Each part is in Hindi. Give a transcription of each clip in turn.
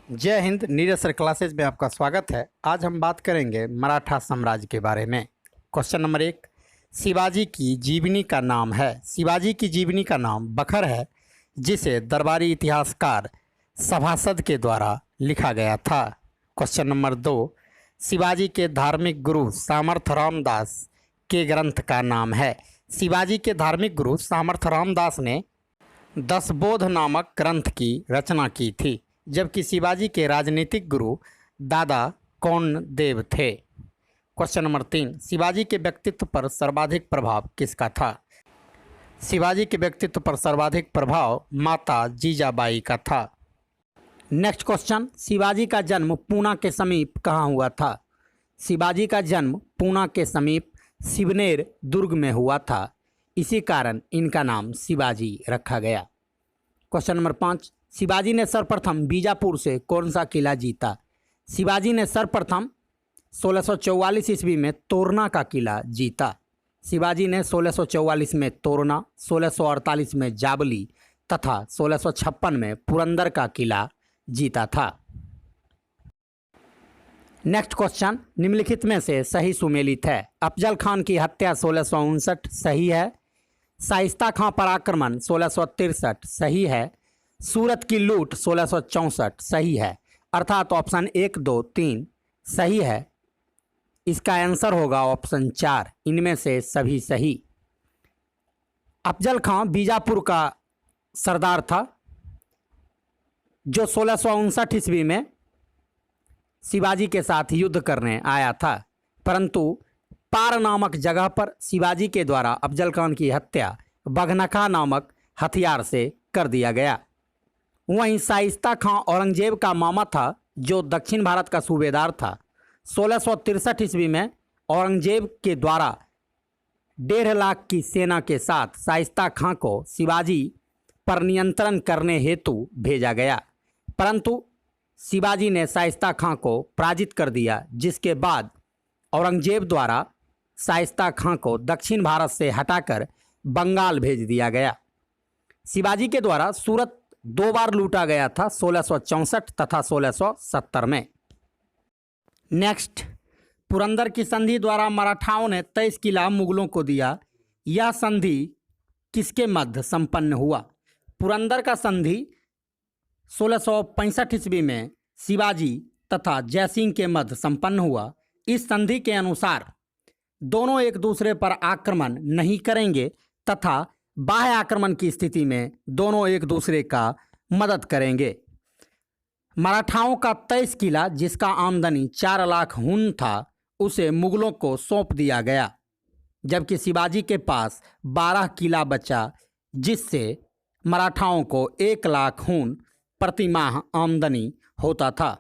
जय हिंद। नीरज सर क्लासेज में आपका स्वागत है। आज हम बात करेंगे मराठा साम्राज्य के बारे में। क्वेश्चन नंबर 1, शिवाजी की जीवनी का नाम है। शिवाजी की जीवनी का नाम बखर है, जिसे दरबारी इतिहासकार सभासद के द्वारा लिखा गया था। क्वेश्चन नंबर 2, शिवाजी के धार्मिक गुरु सामर्थ रामदास के ग्रंथ का नाम है। शिवाजी के धार्मिक गुरु सामर्थ रामदास ने दसबोध नामक ग्रंथ की रचना की थी, जबकि शिवाजी के राजनीतिक गुरु दादा कौंडदेव थे। क्वेश्चन नंबर 3, शिवाजी के व्यक्तित्व पर सर्वाधिक प्रभाव किसका था? शिवाजी के व्यक्तित्व पर सर्वाधिक प्रभाव माता जीजाबाई का था। नेक्स्ट क्वेश्चन, शिवाजी का जन्म पूना के समीप कहाँ हुआ था? शिवाजी का जन्म पूना के समीप शिवनेर दुर्ग में हुआ था, इसी कारण इनका नाम शिवाजी रखा गया। क्वेश्चन नंबर 5, शिवाजी ने सर्वप्रथम बीजापुर से कौन सा किला जीता? शिवाजी ने सर्वप्रथम 1644 ईस्वी में तोरना का किला जीता। शिवाजी ने 1644 में तोरना, 1648 में जाबली तथा 1656 में पुरंदर का किला जीता था। नेक्स्ट क्वेश्चन, निम्नलिखित में से सही सुमेलित है? अफजल खान की हत्या 1659 सही है। शाइस्ता खां पर आक्रमण 1663 सही है। सूरत की लूट 1664 सही है। अर्थात ऑप्शन 1, 2, 3 सही है। इसका आंसर होगा ऑप्शन 4, इनमें से सभी सही। अफजल खां बीजापुर का सरदार था, जो 1659 ईस्वी में शिवाजी के साथ युद्ध करने आया था, परंतु पार नामक जगह पर शिवाजी के द्वारा अफजल खान की हत्या बघनखा नामक हथियार से कर दिया गया। वहीं शाइस्ता खां औरंगजेब का मामा था, जो दक्षिण भारत का सूबेदार था। 1663 ईस्वी में औरंगजेब के द्वारा 1.5 लाख की सेना के साथ शाइस्ता खां को शिवाजी पर नियंत्रण करने हेतु भेजा गया, परंतु शिवाजी ने शाइस्ता खां को पराजित कर दिया, जिसके बाद औरंगजेब द्वारा शाइस्ता खां को दक्षिण भारत से हटाकर बंगाल भेज दिया गया। शिवाजी के द्वारा सूरत 2 बार लूटा गया था, 1664 तथा 1670 में। नेक्स्ट, पुरंदर की संधि द्वारा मराठाओं ने 23 किला मुगलों को दिया। यह संधि किसके मध्य संपन्न हुआ? पुरंदर का संधि 1665 ईस्वी में शिवाजी तथा जयसिंह के मध्य संपन्न हुआ। इस संधि के अनुसार दोनों एक दूसरे पर आक्रमण नहीं करेंगे तथा बाह्य आक्रमण की स्थिति में दोनों एक दूसरे का मदद करेंगे। मराठाओं का 23 किला, जिसका आमदनी 4 लाख हुन था, उसे मुगलों को सौंप दिया गया, जबकि शिवाजी के पास 12 किला बचा, जिससे मराठाओं को 1 लाख हुन प्रति माह आमदनी होता था।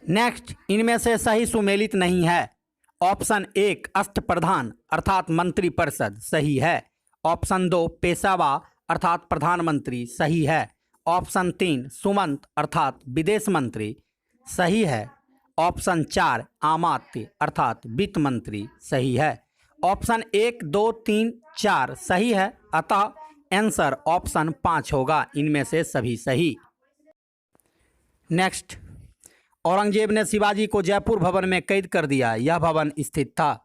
नेक्स्ट, इनमें से सही सुमेलित नहीं है। ऑप्शन 1 अष्टप्रधान अर्थात मंत्री परिषद सही है। ऑप्शन 2 पेशवा अर्थात प्रधानमंत्री सही है। ऑप्शन 3 सुमंत अर्थात विदेश मंत्री सही है। ऑप्शन 4 आमात्य अर्थात वित्त मंत्री सही है। ऑप्शन 1, 2, 3, 4 सही है, अतः आंसर ऑप्शन 5 होगा, इनमें से सभी सही। नेक्स्ट, औरंगजेब ने शिवाजी को जयपुर भवन में कैद कर दिया। यह भवन स्थित था?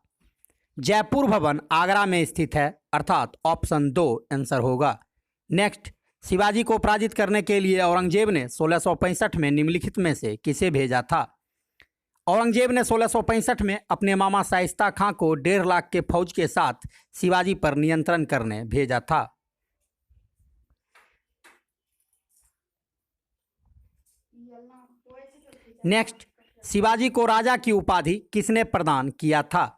जयपुर भवन आगरा में स्थित है, अर्थात ऑप्शन 2 आंसर होगा। नेक्स्ट, शिवाजी को पराजित करने के लिए औरंगजेब ने 1665 में निम्नलिखित में से किसे भेजा था? औरंगजेब ने 1665 में अपने मामा शाइस्ता खां को 1.5 लाख के फौज के साथ शिवाजी पर नियंत्रण करने भेजा था। नेक्स्ट, शिवाजी को राजा की उपाधि किसने प्रदान किया था?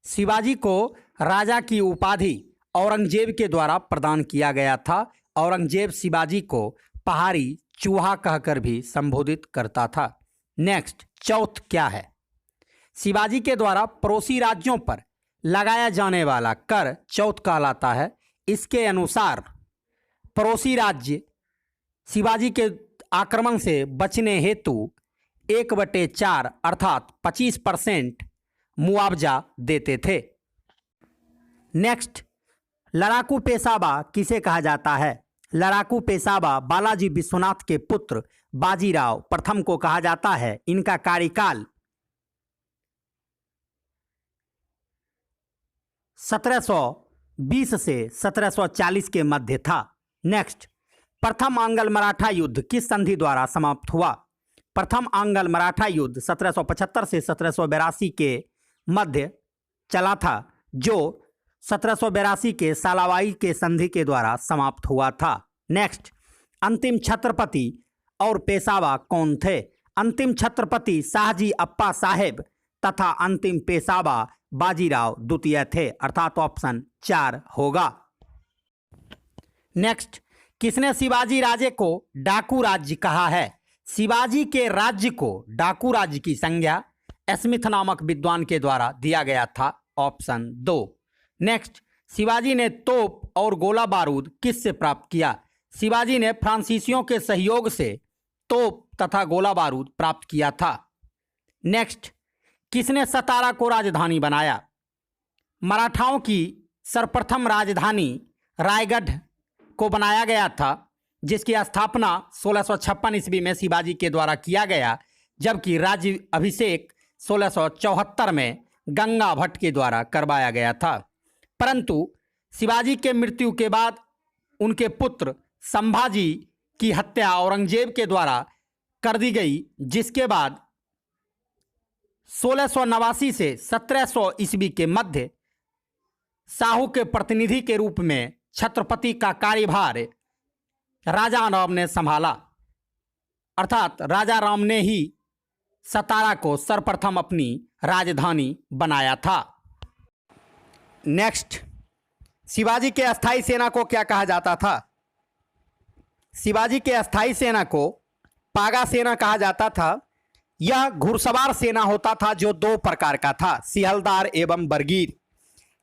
शिवाजी को राजा की उपाधि औरंगजेब के द्वारा प्रदान किया गया था। औरंगजेब शिवाजी को पहाड़ी चूहा कहकर भी संबोधित करता था। नेक्स्ट, चौथ क्या है? शिवाजी के द्वारा पड़ोसी राज्यों पर लगाया जाने वाला कर चौथ कहलाता है। इसके अनुसार पड़ोसी राज्य शिवाजी के आक्रमण से बचने हेतु 1/4 अर्थात 25% मुआवजा देते थे। नेक्स्ट, लड़ाकू पेशवा किसे कहा जाता है? लड़ाकू पेशवा बालाजी विश्वनाथ के पुत्र बाजीराव प्रथम को कहा जाता है। इनका कार्यकाल 1720 से 1740 के मध्य था। नेक्स्ट, प्रथम आंग्ल मराठा युद्ध किस संधि द्वारा समाप्त हुआ? प्रथम आंग्ल मराठा युद्ध 1775 से 1782 के मध्य चला था, जो 1782 के सालाबाई के संधि के द्वारा समाप्त हुआ था। नेक्स्ट, अंतिम छत्रपति और पेशवा कौन थे? अंतिम छत्रपति शाहजी अप्पा साहेब तथा अंतिम पेशवा बाजीराव द्वितीय थे, अर्थात ऑप्शन 4 होगा। नेक्स्ट, किसने शिवाजी राज्य को डाकू राज्य कहा है? शिवाजी के राज्य को डाकू राज्य की संज्ञा स्मिथ नामक विद्वान के द्वारा दिया गया था, ऑप्शन 2। नेक्स्ट, शिवाजी ने तोप और गोला बारूद किससे प्राप्त किया? शिवाजी ने फ्रांसीसियों के सहयोग से तोप तथा गोला बारूद प्राप्त किया था। नेक्स्ट, किसने सतारा को राजधानी बनाया? मराठाओं की सर्वप्रथम राजधानी रायगढ़ को बनाया गया था, जिसकी स्थापना 1656 ईस्वी में शिवाजी के द्वारा किया गया, जबकि राज्य अभिषेक 1674 में गंगा भट्ट के द्वारा करवाया गया था। परंतु शिवाजी के मृत्यु के बाद उनके पुत्र संभाजी की हत्या औरंगजेब के द्वारा कर दी गई, जिसके बाद 1689 से 1700 ईस्वी के मध्य शाहू के प्रतिनिधि के रूप में छत्रपति का कार्यभार राजा राम ने संभाला, अर्थात राजा राम ने ही सतारा को सर्वप्रथम अपनी राजधानी बनाया था। नेक्स्ट, शिवाजी के अस्थाई सेना को क्या कहा जाता था? शिवाजी के अस्थाई सेना को पागा सेना कहा जाता था। यह घुड़सवार सेना होता था जो 2 प्रकार का था, सिहलदार एवं बरगीर।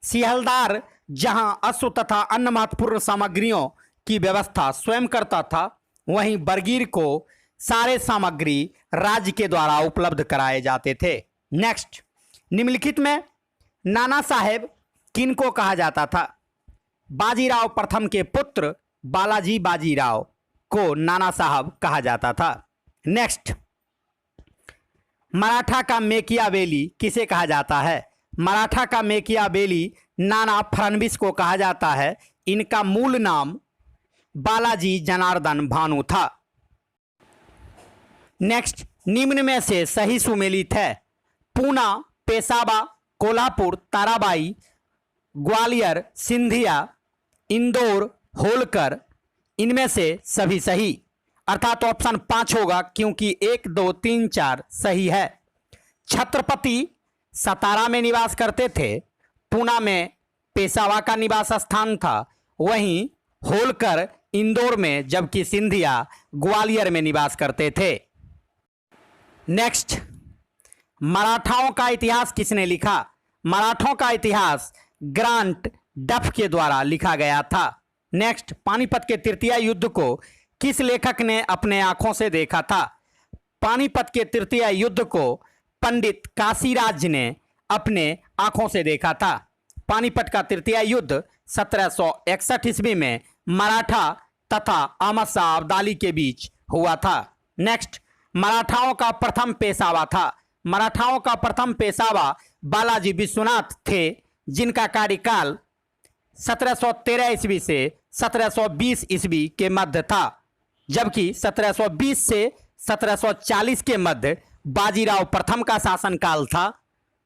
सिहलदार जहां अश्व तथा अन्य महत्वपूर्ण सामग्रियों की व्यवस्था स्वयं करता था, वहीं बरगीर को सारे सामग्री राज्य के द्वारा उपलब्ध कराए जाते थे। नेक्स्ट, निम्नलिखित में नाना साहेब किनको कहा जाता था? बाजीराव प्रथम के पुत्र बालाजी बाजीराव को नाना साहब कहा जाता था। नेक्स्ट, मराठा का मेकियावेली किसे कहा जाता है? मराठा का मेकियावेली नाना फडणवीस को कहा जाता है। इनका मूल नाम बालाजी जनार्दन भानु था। नेक्स्ट, निम्न में से सही सुमेलित है? पूना, पेशावा, कोल्हापुर, ताराबाई, ग्वालियर, सिंधिया, इंदौर, होलकर, इनमें से सभी सही, अर्थात ऑप्शन 5 होगा, क्योंकि 1, 2, 3, 4 सही है। छत्रपति सतारा में निवास करते थे, पूना में पेशावा का निवास स्थान था, वहीं होलकर इंदौर में, जबकि सिंधिया ग्वालियर में निवास करते थे। नेक्स्ट, मराठाओं का इतिहास किसने लिखा? मराठों का इतिहास ग्रांट डफ के द्वारा लिखा गया था। नेक्स्ट, पानीपत के तृतीय युद्ध को किस लेखक ने अपने आंखों से देखा था? पानीपत के तृतीय युद्ध को पंडित काशीराज ने अपने आंखों से देखा था। पानीपत का तृतीय युद्ध 1761 ईस्वी में मराठा तथा अहमद शाह अब्दाली के बीच हुआ था। नेक्स्ट, मराठाओं का प्रथम पेशवा था। मराठाओं का प्रथम पेशवा बालाजी विश्वनाथ थे, जिनका कार्यकाल 1713 ईस्वी से 1720 ईस्वी के मध्य था, जबकि 1720 से 1740 के मध्य बाजीराव प्रथम का शासनकाल था,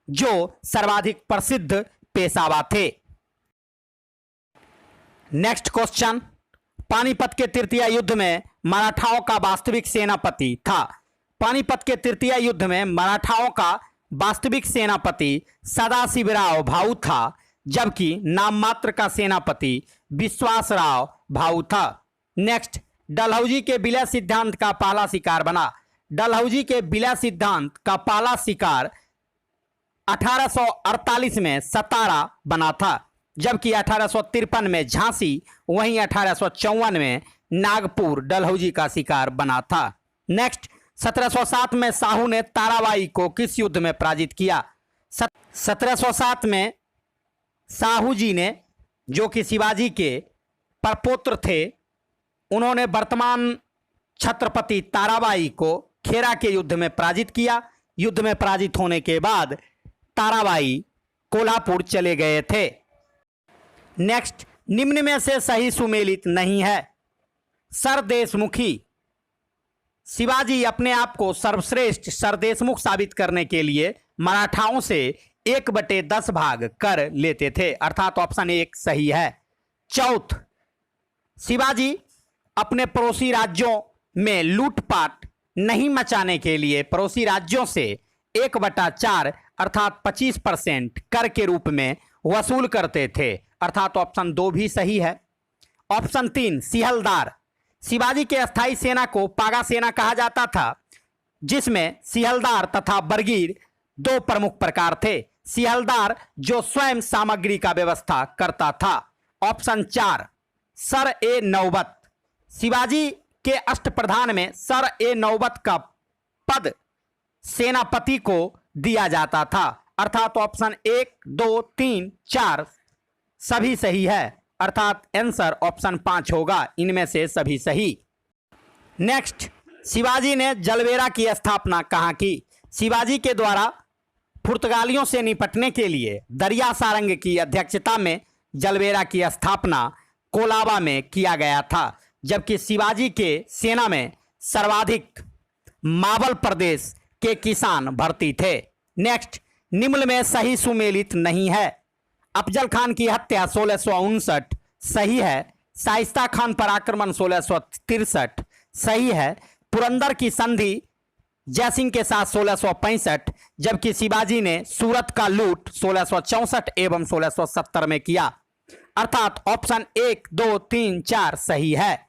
जो सर्वाधिक प्रसिद्ध पेशवा थे। नेक्स्ट क्वेश्चन, पानीपत के तृतीय युद्ध में मराठाओं का वास्तविक सेनापति था। पानीपत के तृतीय युद्ध में मराठाओं का वास्तविक सेनापति सदाशिवराव भाऊ था, जबकि नाममात्र का सेनापति विश्वासराव भाऊ था। नेक्स्ट, डलहौजी के विलय सिद्धांत का पहला शिकार बना। डलहौजी के विलय सिद्धांत का पहला शिकार 1848 में सतारा बना था, जबकि 1853 में झांसी, वहीं 1854 में नागपुर डलहौजी का शिकार बना था। नेक्स्ट, 1707 में शाहू ने ताराबाई को किस युद्ध में पराजित किया? 1707 में शाहू जी ने, जो कि शिवाजी के परपौत्र थे, उन्होंने वर्तमान छत्रपति ताराबाई को खेरा के युद्ध में पराजित किया। युद्ध में पराजित होने के बाद ताराबाई कोल्हापुर चले गए थे। नेक्स्ट, निम्न में से सही सुमेलित नहीं है। सरदेशमुखी, शिवाजी अपने आप को सर्वश्रेष्ठ सरदेशमुख साबित करने के लिए मराठाओं से 1/10 भाग कर लेते थे, अर्थात ऑप्शन 1 सही है। चौथ, शिवाजी अपने पड़ोसी राज्यों में लूटपाट नहीं मचाने के लिए पड़ोसी राज्यों से 1/4 अर्थात 25% कर के रूप में वसूल करते थे, अर्थात ऑप्शन 2 भी सही है। ऑप्शन 3 सिहलदार, शिवाजी के अस्थाई सेना को पागा सेना कहा जाता था, जिसमें सिहलदार तथा बरगीर 2 प्रमुख प्रकार थे। सिहलदार जो स्वयं सामग्री का व्यवस्था करता था। ऑप्शन 4 सर ए नौबत, शिवाजी के अष्टप्रधान में सर ए नौबत का पद सेनापति को दिया जाता था, अर्थात ऑप्शन 1, 2, 3, 4 सभी सही है, अर्थात आंसर ऑप्शन 5 होगा, इनमें से सभी सही। नेक्स्ट, शिवाजी ने जलवेरा की स्थापना कहाँ की? शिवाजी के द्वारा पुर्तगालियों से निपटने के लिए दरिया सारंग की अध्यक्षता में जलवेरा की स्थापना कोलाबा में किया गया था, जबकि शिवाजी के सेना में सर्वाधिक मावल प्रदेश के किसान भर्ती थे। नेक्स्ट, निम्न में सही सुमेलित नहीं है। अफजल खान की हत्या 1659 सही है। शाइस्ता खान पर आक्रमण 1663 सही है। पुरंदर की संधि जयसिंह के साथ 1665, जबकि शिवाजी ने सूरत का लूट 1664 एवं 1670 में किया, अर्थात ऑप्शन 1, 2, 3, 4 सही है।